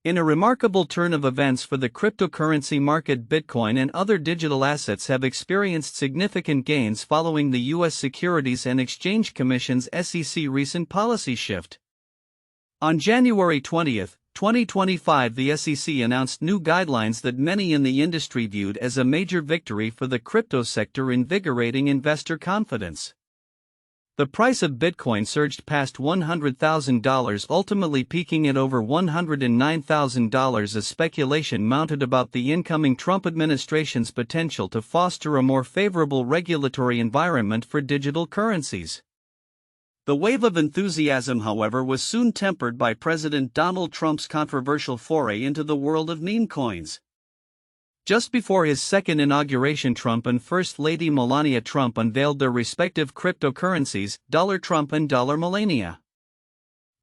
In a remarkable turn of events for the cryptocurrency market, Bitcoin and other digital assets have experienced significant gains following the U.S. Securities and Exchange Commission's SEC recent policy shift. On January 20, 2025, the SEC announced new guidelines that many in the industry viewed as a major victory for the crypto sector, invigorating investor confidence. The price of Bitcoin surged past $100,000, ultimately peaking at over $109,000 as speculation mounted about the incoming Trump administration's potential to foster a more favorable regulatory environment for digital currencies. The wave of enthusiasm, however, was soon tempered by President Donald Trump's controversial foray into the world of meme coins. Just before his second inauguration, Trump and First Lady Melania Trump unveiled their respective cryptocurrencies, Dollar Trump and Dollar MELANIA.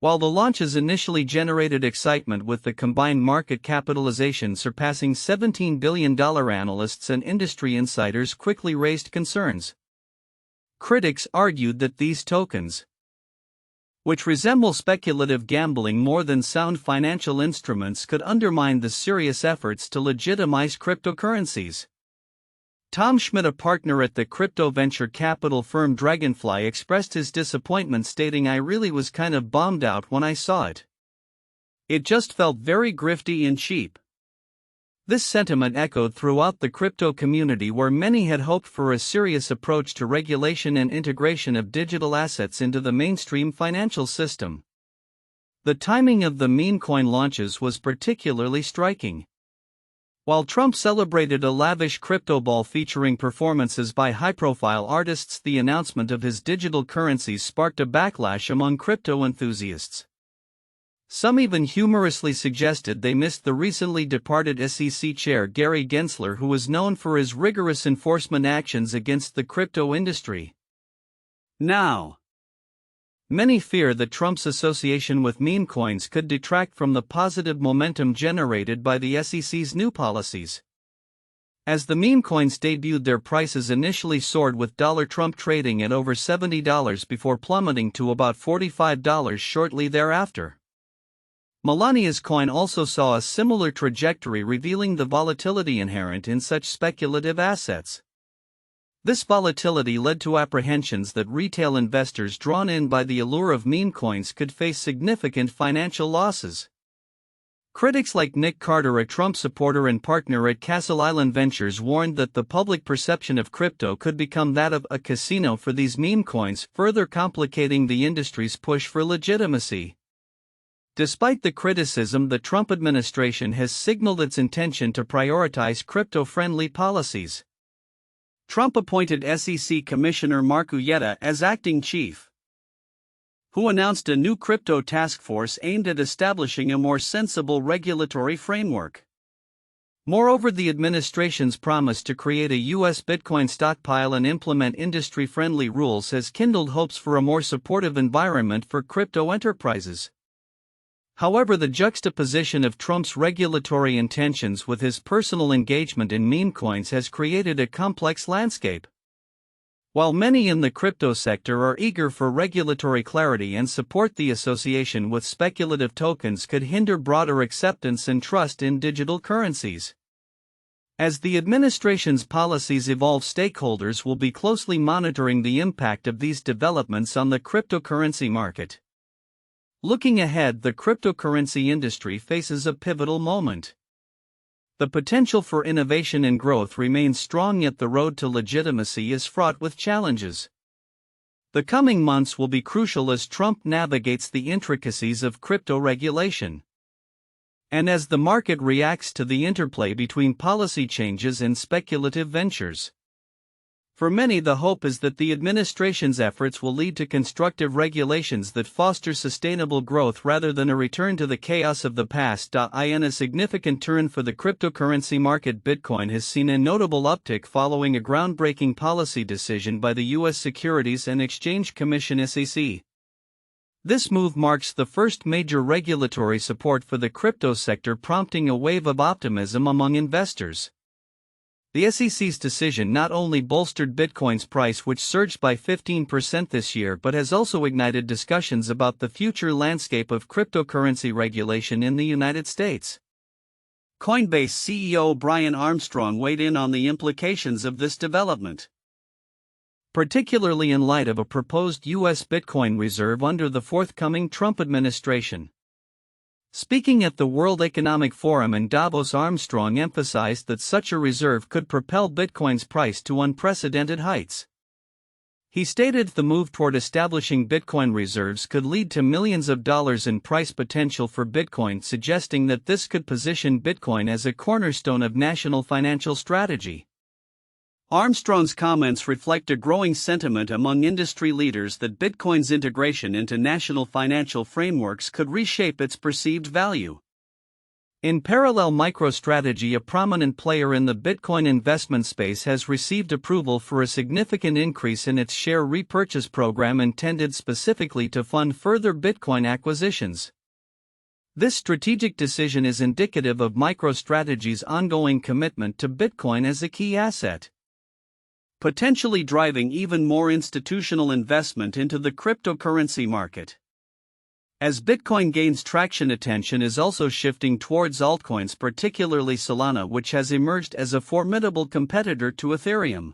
While the launches initially generated excitement with the combined market capitalization surpassing $17 billion, analysts and industry insiders quickly raised concerns. Critics argued that these tokens, which resemble speculative gambling more than sound financial instruments, could undermine the serious efforts to legitimize cryptocurrencies. Tom Schmidt, a partner at the crypto venture capital firm Dragonfly, expressed his disappointment, stating, "I really was kind of bummed out when I saw it. It just felt very grifty and cheap." This sentiment echoed throughout the crypto community, where many had hoped for a serious approach to regulation and integration of digital assets into the mainstream financial system. The timing of the meme coin launches was particularly striking. While Trump celebrated a lavish crypto ball featuring performances by high-profile artists, the announcement of his digital currencies sparked a backlash among crypto enthusiasts. Some even humorously suggested they missed the recently departed SEC chair Gary Gensler, who was known for his rigorous enforcement actions against the crypto industry. Now, many fear that Trump's association with meme coins could detract from the positive momentum generated by the SEC's new policies. As the meme coins debuted, their prices initially soared, with Dollar Trump trading at over $70 before plummeting to about $45 shortly thereafter. Melania's coin also saw a similar trajectory, revealing the volatility inherent in such speculative assets. This volatility led to apprehensions that retail investors drawn in by the allure of meme coins could face significant financial losses. Critics like Nick Carter, a Trump supporter and partner at Castle Island Ventures, warned that the public perception of crypto could become that of a casino for these meme coins, further complicating the industry's push for legitimacy. Despite the criticism, the Trump administration has signaled its intention to prioritize crypto-friendly policies. Trump appointed SEC Commissioner Mark Uyeda as acting chief, who announced a new crypto task force aimed at establishing a more sensible regulatory framework. Moreover, the administration's promise to create a U.S. Bitcoin stockpile and implement industry-friendly rules has kindled hopes for a more supportive environment for crypto enterprises. However, the juxtaposition of Trump's regulatory intentions with his personal engagement in meme coins has created a complex landscape. While many in the crypto sector are eager for regulatory clarity and support the association with speculative tokens could hinder broader acceptance and trust in digital currencies. As the administration's policies evolve, stakeholders will be closely monitoring the impact of these developments on the cryptocurrency market. Looking ahead, the cryptocurrency industry faces a pivotal moment. The potential for innovation and growth remains strong, yet the road to legitimacy is fraught with challenges. The coming months will be crucial as Trump navigates the intricacies of crypto regulation, and as the market reacts to the interplay between policy changes and speculative ventures. For many, the hope is that the administration's efforts will lead to constructive regulations that foster sustainable growth rather than a return to the chaos of the past. In a significant turn for the cryptocurrency market, Bitcoin has seen a notable uptick following a groundbreaking policy decision by the U.S. Securities and Exchange Commission (SEC). This move marks the first major regulatory support for the crypto sector, prompting a wave of optimism among investors. The SEC's decision not only bolstered Bitcoin's price, which surged by 15% this year, but has also ignited discussions about the future landscape of cryptocurrency regulation in the United States. Coinbase CEO Brian Armstrong weighed in on the implications of this development, particularly in light of a proposed U.S. Bitcoin reserve under the forthcoming Trump administration. Speaking at the World Economic Forum in Davos, Armstrong emphasized that such a reserve could propel Bitcoin's price to unprecedented heights. He stated the move toward establishing Bitcoin reserves could lead to millions of dollars in price potential for Bitcoin, suggesting that this could position Bitcoin as a cornerstone of national financial strategy. Armstrong's comments reflect a growing sentiment among industry leaders that Bitcoin's integration into national financial frameworks could reshape its perceived value. In parallel, MicroStrategy, a prominent player in the Bitcoin investment space, has received approval for a significant increase in its share repurchase program intended specifically to fund further Bitcoin acquisitions. This strategic decision is indicative of MicroStrategy's ongoing commitment to Bitcoin as a key asset, potentially driving even more institutional investment into the cryptocurrency market. As Bitcoin gains traction, attention is also shifting towards altcoins, particularly Solana, which has emerged as a formidable competitor to Ethereum.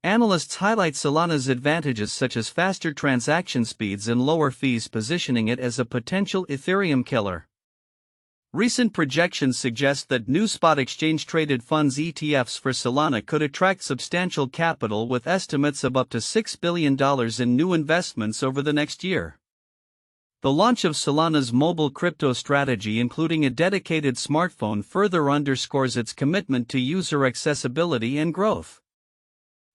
Analysts highlight Solana's advantages such as faster transaction speeds and lower fees, positioning it as a potential Ethereum killer. Recent projections suggest that new spot exchange-traded funds ETFs for Solana could attract substantial capital, with estimates of up to $6 billion in new investments over the next year. The launch of Solana's mobile crypto strategy, including a dedicated smartphone, further underscores its commitment to user accessibility and growth.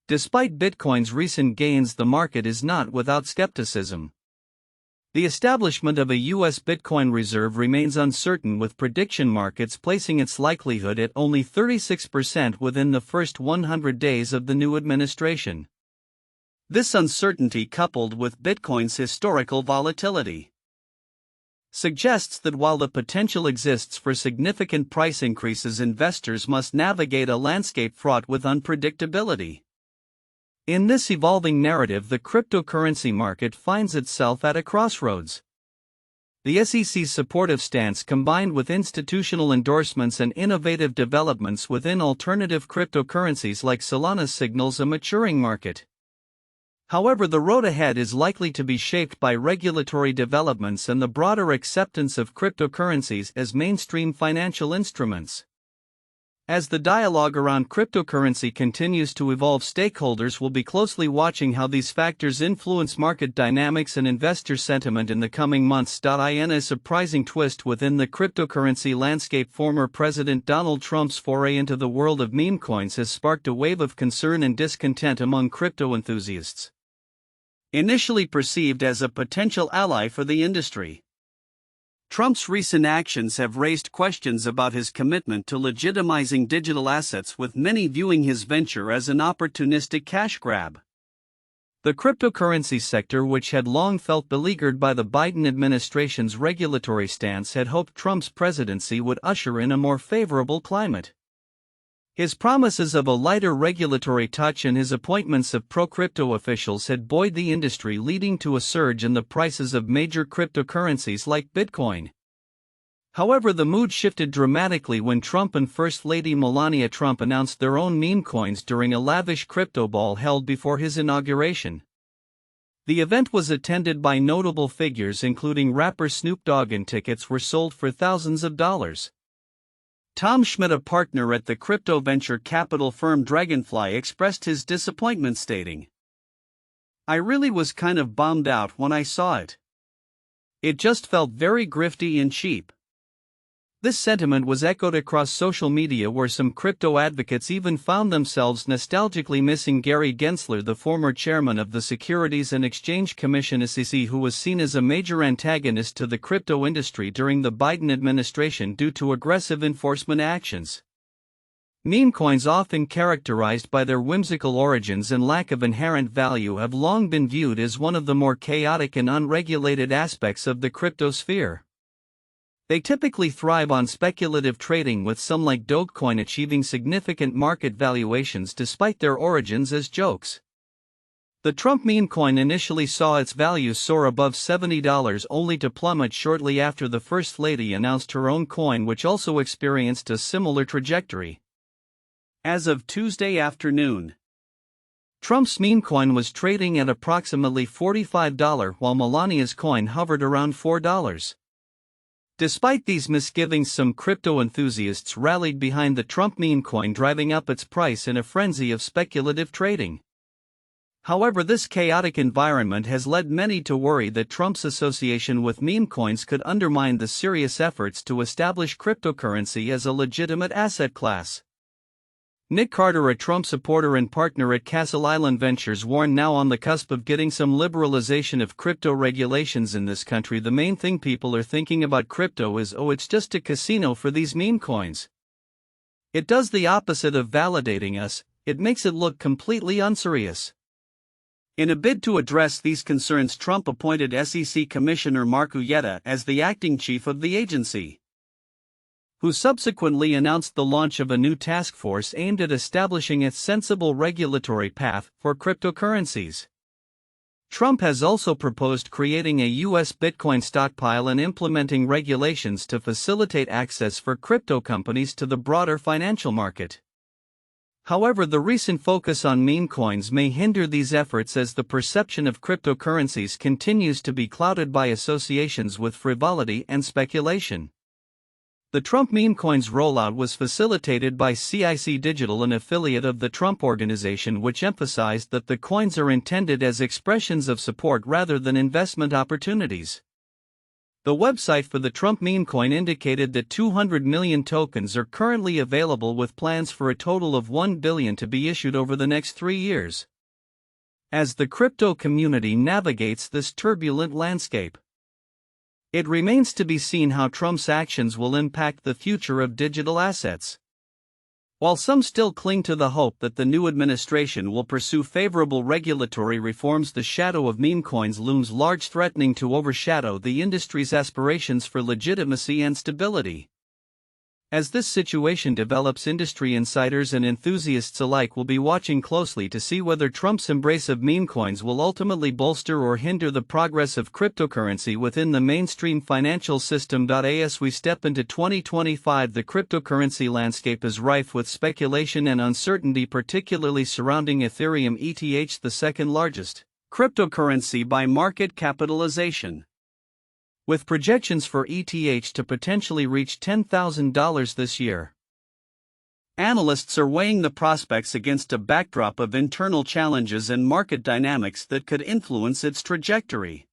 Despite Bitcoin's recent gains, the market is not without skepticism. The establishment of a U.S. Bitcoin reserve remains uncertain, with prediction markets placing its likelihood at only 36% within the first 100 days of the new administration. This uncertainty, coupled with Bitcoin's historical volatility, suggests that while the potential exists for significant price increases, investors must navigate a landscape fraught with unpredictability. In this evolving narrative, the cryptocurrency market finds itself at a crossroads. The SEC's supportive stance, combined with institutional endorsements and innovative developments within alternative cryptocurrencies like Solana, signals a maturing market. However, the road ahead is likely to be shaped by regulatory developments and the broader acceptance of cryptocurrencies as mainstream financial instruments. As the dialogue around cryptocurrency continues to evolve, stakeholders will be closely watching how these factors influence market dynamics and investor sentiment in the coming months. In a surprising twist within the cryptocurrency landscape, former President Donald Trump's foray into the world of meme coins has sparked a wave of concern and discontent among crypto enthusiasts. Initially perceived as a potential ally for the industry, Trump's recent actions have raised questions about his commitment to legitimizing digital assets, with many viewing his venture as an opportunistic cash grab. The cryptocurrency sector, which had long felt beleaguered by the Biden administration's regulatory stance, had hoped Trump's presidency would usher in a more favorable climate. His promises of a lighter regulatory touch and his appointments of pro-crypto officials had buoyed the industry, leading to a surge in the prices of major cryptocurrencies like Bitcoin. However, the mood shifted dramatically when Trump and First Lady Melania Trump announced their own meme coins during a lavish crypto ball held before his inauguration. The event was attended by notable figures including rapper Snoop Dogg, and tickets were sold for thousands of dollars. Tom Schmidt, a partner at the crypto venture capital firm Dragonfly, expressed his disappointment, stating, "I really was kind of bummed out when I saw it. It just felt very grifty and cheap." This sentiment was echoed across social media, where some crypto advocates even found themselves nostalgically missing Gary Gensler, the former chairman of the Securities and Exchange Commission (SEC), who was seen as a major antagonist to the crypto industry during the Biden administration due to aggressive enforcement actions. Meme coins, often characterized by their whimsical origins and lack of inherent value, have long been viewed as one of the more chaotic and unregulated aspects of the crypto sphere. They typically thrive on speculative trading, with some like Dogecoin achieving significant market valuations despite their origins as jokes. The Trump meme coin initially saw its value soar above $70 only to plummet shortly after the First Lady announced her own coin, which also experienced a similar trajectory. As of Tuesday afternoon, Trump's meme coin was trading at approximately $45 while MELANIA's coin hovered around $4. Despite these misgivings, some crypto enthusiasts rallied behind the Trump meme coin, driving up its price in a frenzy of speculative trading. However, this chaotic environment has led many to worry that Trump's association with meme coins could undermine the serious efforts to establish cryptocurrency as a legitimate asset class. Nick Carter, a Trump supporter and partner at Castle Island Ventures, warned, now on the cusp of getting some liberalization of crypto regulations in this country. The main thing people are thinking about crypto is, oh, it's just a casino for these meme coins. It does the opposite of validating us, it makes it look completely unserious. In a bid to address these concerns, Trump appointed SEC Commissioner Mark Uyeda as the acting chief of the agency, who subsequently announced the launch of a new task force aimed at establishing a sensible regulatory path for cryptocurrencies. Trump has also proposed creating a U.S. Bitcoin stockpile and implementing regulations to facilitate access for crypto companies to the broader financial market. However, the recent focus on meme coins may hinder these efforts, as the perception of cryptocurrencies continues to be clouded by associations with frivolity and speculation. The Trump meme coin's rollout was facilitated by CIC Digital, an affiliate of the Trump Organization, which emphasized that the coins are intended as expressions of support rather than investment opportunities. The website for the Trump meme coin indicated that 200 million tokens are currently available, with plans for a total of 1 billion to be issued over the next 3 years. As the crypto community navigates this turbulent landscape, it remains to be seen how Trump's actions will impact the future of digital assets. While some still cling to the hope that the new administration will pursue favorable regulatory reforms, the shadow of meme coins looms large, threatening to overshadow the industry's aspirations for legitimacy and stability. As this situation develops, industry insiders and enthusiasts alike will be watching closely to see whether Trump's embrace of meme coins will ultimately bolster or hinder the progress of cryptocurrency within the mainstream financial system. As we step into 2025, the cryptocurrency landscape is rife with speculation and uncertainty, particularly surrounding Ethereum ETH, the second largest cryptocurrency by market capitalization, with projections for ETH to potentially reach $10,000 this year. Analysts are weighing the prospects against a backdrop of internal challenges and market dynamics that could influence its trajectory.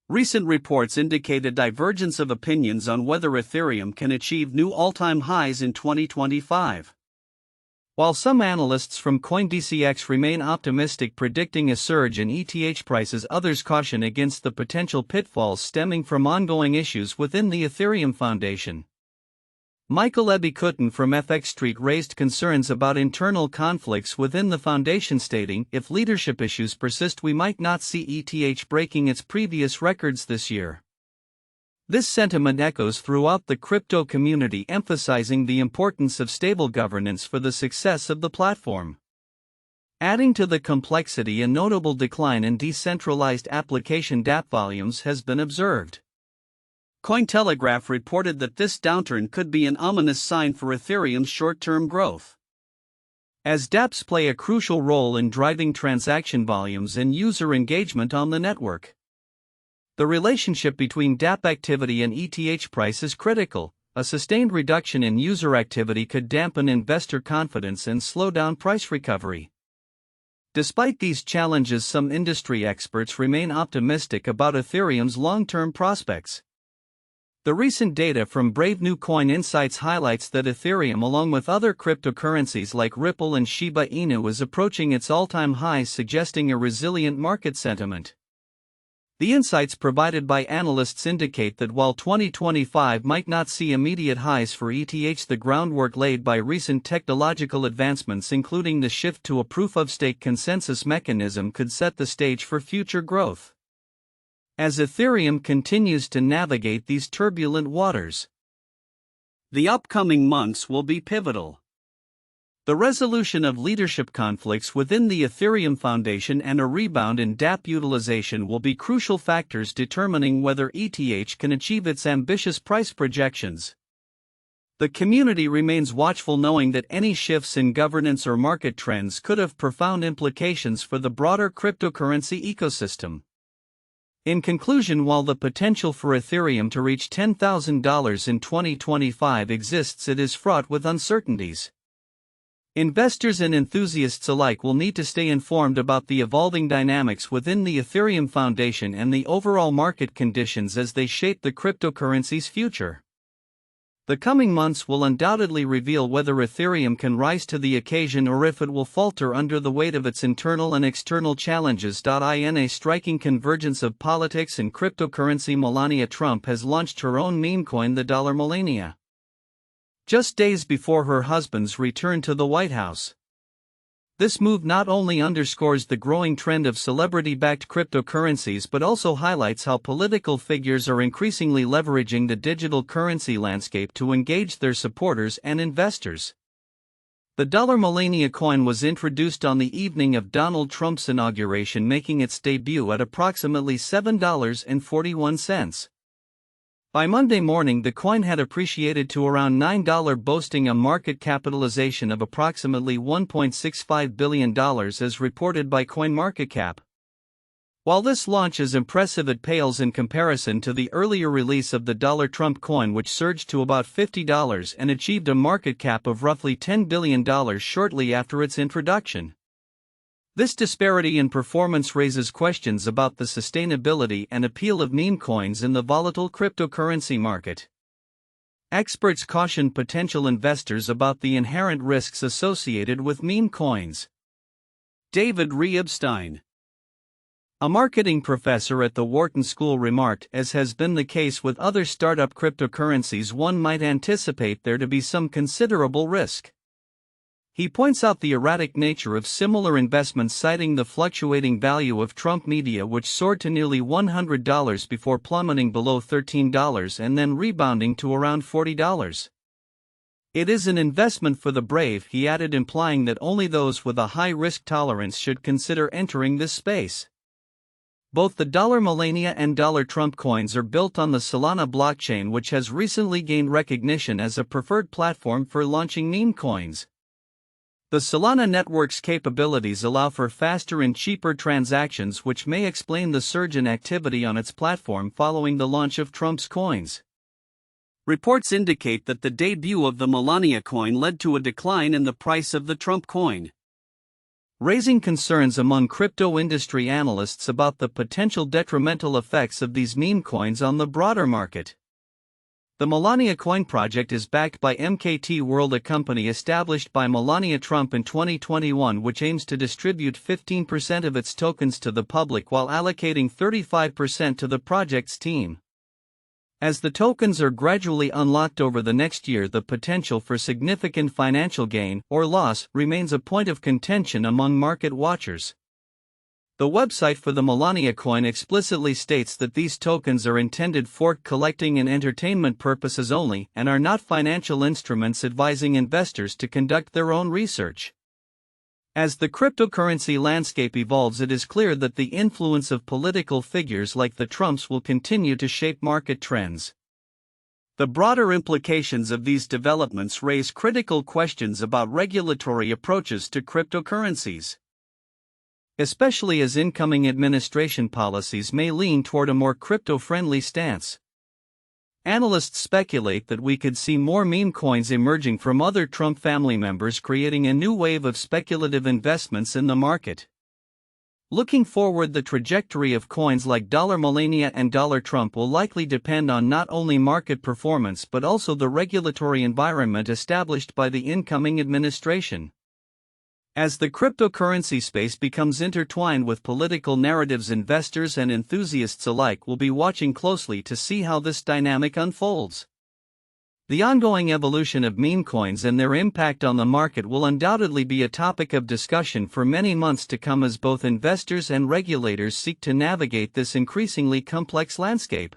Recent reports indicate a divergence of opinions on whether Ethereum can achieve new all-time highs in 2025. While some analysts from CoinDCX remain optimistic, predicting a surge in ETH prices, others caution against the potential pitfalls stemming from ongoing issues within the Ethereum Foundation. Michael Ebikutin from FX Street raised concerns about internal conflicts within the foundation, stating, "If leadership issues persist, we might not see ETH breaking its previous records this year." This sentiment echoes throughout the crypto community, emphasizing the importance of stable governance for the success of the platform. Adding to the complexity, a notable decline in decentralized application dApp volumes has been observed. Cointelegraph reported that this downturn could be an ominous sign for Ethereum's short-term growth, as dApps play a crucial role in driving transaction volumes and user engagement on the network. The relationship between dApp activity and ETH price is critical. A sustained reduction in user activity could dampen investor confidence and slow down price recovery. Despite these challenges, some industry experts remain optimistic about Ethereum's long-term prospects. The recent data from Brave New Coin Insights highlights that Ethereum, along with other cryptocurrencies like Ripple and Shiba Inu, is approaching its all-time highs, suggesting a resilient market sentiment. The insights provided by analysts indicate that while 2025 might not see immediate highs for ETH, the groundwork laid by recent technological advancements, including the shift to a proof-of-stake consensus mechanism, could set the stage for future growth. as Ethereum continues to navigate these turbulent waters. The upcoming months will be pivotal. The resolution of leadership conflicts within the Ethereum Foundation and a rebound in dApp utilization will be crucial factors determining whether ETH can achieve its ambitious price projections. The community remains watchful, knowing that any shifts in governance or market trends could have profound implications for the broader cryptocurrency ecosystem. In conclusion, while the potential for Ethereum to reach $10,000 in 2025 exists, it is fraught with uncertainties. Investors and enthusiasts alike will need to stay informed about the evolving dynamics within the Ethereum Foundation and the overall market conditions as they shape the cryptocurrency's future. The coming months will undoubtedly reveal whether Ethereum can rise to the occasion or if it will falter under the weight of its internal and external challenges. In a striking convergence of politics and cryptocurrency, Melania Trump has launched her own meme coin, the $MELANIA, just days before her husband's return to the White House. This move not only underscores the growing trend of celebrity-backed cryptocurrencies but also highlights how political figures are increasingly leveraging the digital currency landscape to engage their supporters and investors. The $MELANIA coin was introduced on the evening of Donald Trump's inauguration, making its debut at approximately $7.41. By Monday morning, the coin had appreciated to around $9, boasting a market capitalization of approximately $1.65 billion as reported by CoinMarketCap. While this launch is impressive, it pales in comparison to the earlier release of the Trump coin, which surged to about $50 and achieved a market cap of roughly $10 billion shortly after its introduction. This disparity in performance raises questions about the sustainability and appeal of meme coins in the volatile cryptocurrency market. Experts caution potential investors about the inherent risks associated with meme coins. David Epstein, a marketing professor at the Wharton School, remarked, "As has been the case with other startup cryptocurrencies, one might anticipate there to be some considerable risk." He points out the erratic nature of similar investments, citing the fluctuating value of Trump Media, which soared to nearly $100 before plummeting below $13 and then rebounding to around $40. "It is an investment for the brave," he added, implying that only those with a high risk tolerance should consider entering this space. Both the $MELANIA and Trump coins are built on the Solana blockchain, which has recently gained recognition as a preferred platform for launching meme coins. The Solana network's capabilities allow for faster and cheaper transactions, which may explain the surge in activity on its platform following the launch of Trump's coins. Reports indicate that the debut of the MELANIA coin led to a decline in the price of the Trump coin, raising concerns among crypto industry analysts about the potential detrimental effects of these meme coins on the broader market. The MELANIA coin project is backed by MKT World, a company established by Melania Trump in 2021, which aims to distribute 15% of its tokens to the public while allocating 35% to the project's team. As the tokens are gradually unlocked over the next year, the potential for significant financial gain or loss remains a point of contention among market watchers. The website for the MELANIA coin explicitly states that these tokens are intended for collecting and entertainment purposes only and are not financial instruments, advising investors to conduct their own research. As the cryptocurrency landscape evolves, it is clear that the influence of political figures like the Trumps will continue to shape market trends. The broader implications of these developments raise critical questions about regulatory approaches to cryptocurrencies, especially as incoming administration policies may lean toward a more crypto-friendly stance. Analysts speculate that we could see more meme coins emerging from other Trump family members, creating a new wave of speculative investments in the market. Looking forward, the trajectory of coins like $MELANIA and Trump will likely depend on not only market performance but also the regulatory environment established by the incoming administration. As the cryptocurrency space becomes intertwined with political narratives, investors and enthusiasts alike will be watching closely to see how this dynamic unfolds. The ongoing evolution of meme coins and their impact on the market will undoubtedly be a topic of discussion for many months to come as both investors and regulators seek to navigate this increasingly complex landscape.